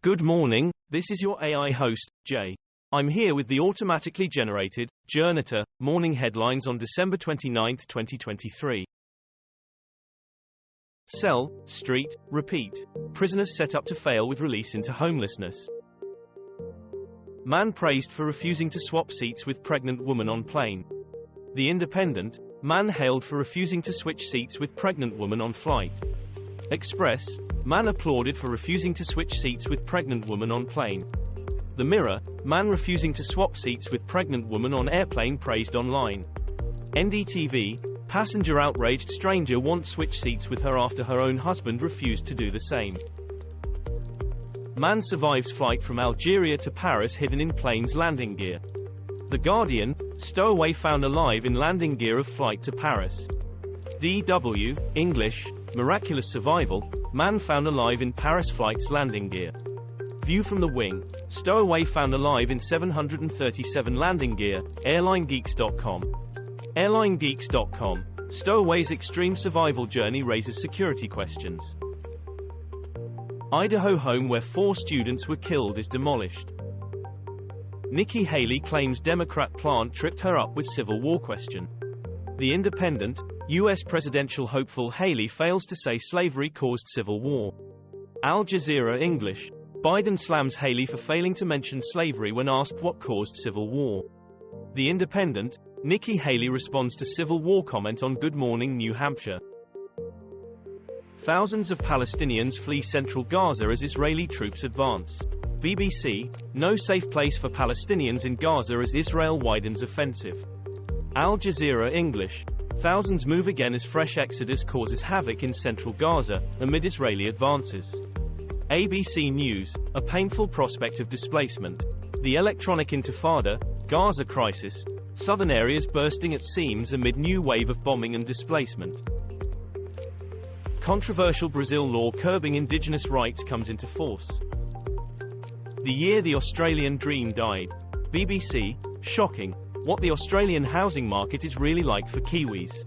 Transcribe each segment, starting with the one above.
Good morning, this is your AI host, Jay. I'm here with the automatically generated, Journato, morning headlines on December 29, 2023. Cell, street, repeat. Prisoners set up to fail with release into homelessness. Man praised for refusing to swap seats with pregnant woman on plane. The Independent, man hailed for refusing to switch seats with pregnant woman on flight. Express, man applauded for refusing to switch seats with pregnant woman on plane. The Mirror, man refusing to swap seats with pregnant woman on airplane praised online. NDTV, passenger outraged stranger wants switch seats with her after her own husband refused to do the same. Man survives flight from Algeria to Paris hidden in plane's landing gear. The Guardian, stowaway found alive in landing gear of flight to Paris. DW, English, miraculous survival, man found alive in Paris flight's landing gear. View from the wing, stowaway found alive in 737 landing gear, airlinegeeks.com. Airlinegeeks.com, stowaway's extreme survival journey raises security questions. Idaho home where 4 students were killed is demolished. Nikki Haley claims Democrat plant tripped her up with Civil War question. The Independent, U.S. presidential hopeful Haley fails to say slavery caused civil war. Al Jazeera English, Biden slams Haley for failing to mention slavery when asked what caused civil war. The Independent, Nikki Haley responds to Civil War comment on Good Morning New Hampshire. Thousands of Palestinians flee central Gaza as Israeli troops advance. BBC, no safe place for Palestinians in Gaza as Israel widens offensive. Al Jazeera English, thousands move again as fresh exodus causes havoc in central Gaza, amid Israeli advances. ABC News, a painful prospect of displacement. The electronic intifada, Gaza crisis, southern areas bursting at seams amid new wave of bombing and displacement. Controversial Brazil law curbing indigenous rights comes into force. The year the Australian dream died. BBC, shocking, what the Australian housing market is really like for Kiwis.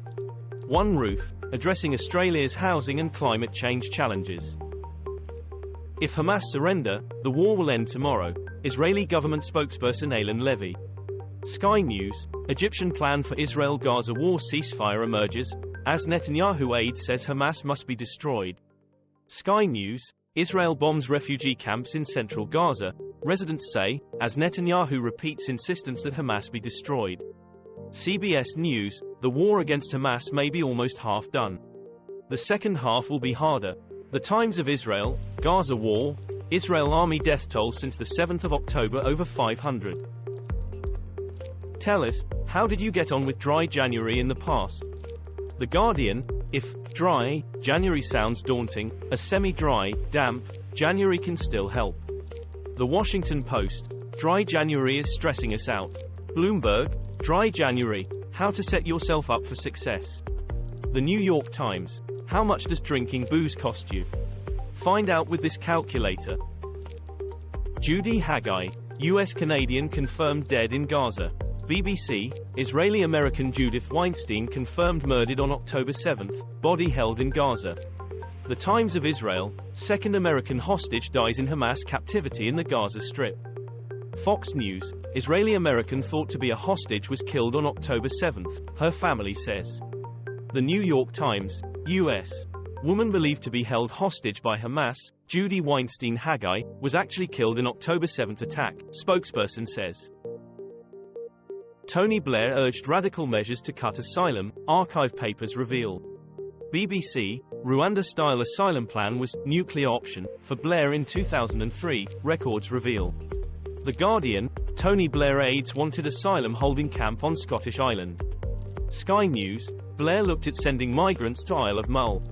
One Roof, addressing Australia's housing and climate change challenges. If Hamas surrender, the war will end tomorrow, Israeli government spokesperson Eylon Levy. Sky News, Egyptian plan for Israel-Gaza war ceasefire emerges, as Netanyahu aide says Hamas must be destroyed. Sky News, Israel bombs refugee camps in central Gaza, residents say, as Netanyahu repeats insistence that Hamas be destroyed. CBS News, the war against Hamas may be almost half done. The second half will be harder. The Times of Israel, Gaza war, Israel army death toll since the 7th of October over 500. Tell us, how did you get on with dry January in the past? The Guardian, if dry January sounds daunting, a semi-dry, damp January can still help. The Washington Post, dry January is stressing us out. Bloomberg, dry January, how to set yourself up for success. The New York Times, how much does drinking booze cost you? Find out with this calculator. Judi Haggai, US Canadian confirmed dead in Gaza. BBC, Israeli-American Judith Weinstein confirmed murdered on October 7, body held in Gaza. The Times of Israel, second American hostage dies in Hamas captivity in the Gaza Strip. Fox News, Israeli-American thought to be a hostage was killed on October 7, her family says. The New York Times, US. Woman believed to be held hostage by Hamas, Judi Weinstein Haggai, was actually killed in October 7 attack, spokesperson says. Tony Blair urged radical measures to cut asylum, archive papers reveal. BBC, Rwanda-style asylum plan was nuclear option for Blair in 2003, records reveal. The Guardian, Tony Blair aides wanted asylum holding camp on Scottish Island. Sky News, Blair looked at sending migrants to Isle of Mull.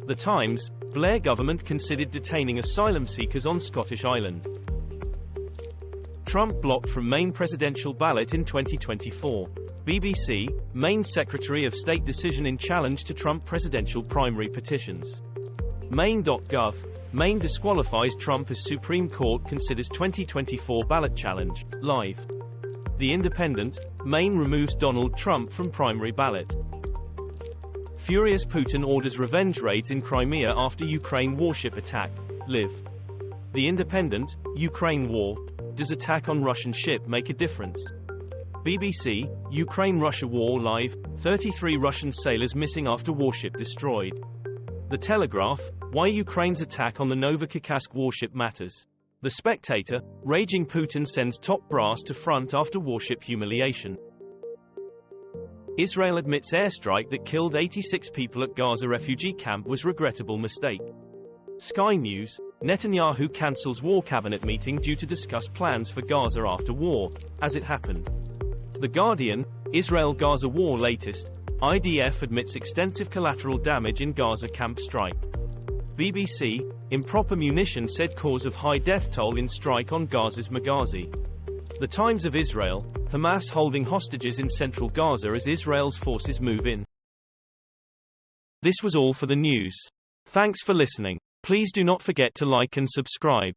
The Times, Blair government considered detaining asylum seekers on Scottish Island. Trump blocked from Maine presidential ballot in 2024. BBC, Maine Secretary of State decision in challenge to Trump presidential primary petitions. Maine.gov, Maine disqualifies Trump as Supreme Court considers 2024 ballot challenge, live. The Independent, Maine removes Donald Trump from primary ballot. Furious Putin orders revenge raids in Crimea after Ukraine warship attack, live. The Independent, Ukraine war. Does attack on Russian ship make a difference? BBC, Ukraine-Russia war live, 33 Russian sailors missing after warship destroyed. The Telegraph, why Ukraine's attack on the Novokakassk warship matters. The Spectator, raging Putin sends top brass to front after warship humiliation. Israel admits airstrike that killed 86 people at Gaza refugee camp was regrettable mistake. Sky News, Netanyahu cancels war cabinet meeting due to discuss plans for Gaza after war, as it happened. The Guardian, Israel-Gaza war latest, IDF admits extensive collateral damage in Gaza camp strike. BBC, improper munition said cause of high death toll in strike on Gaza's Maghazi. The Times of Israel, Hamas holding hostages in central Gaza as Israel's forces move in. This was all for the news. Thanks for listening. Please do not forget to like and subscribe.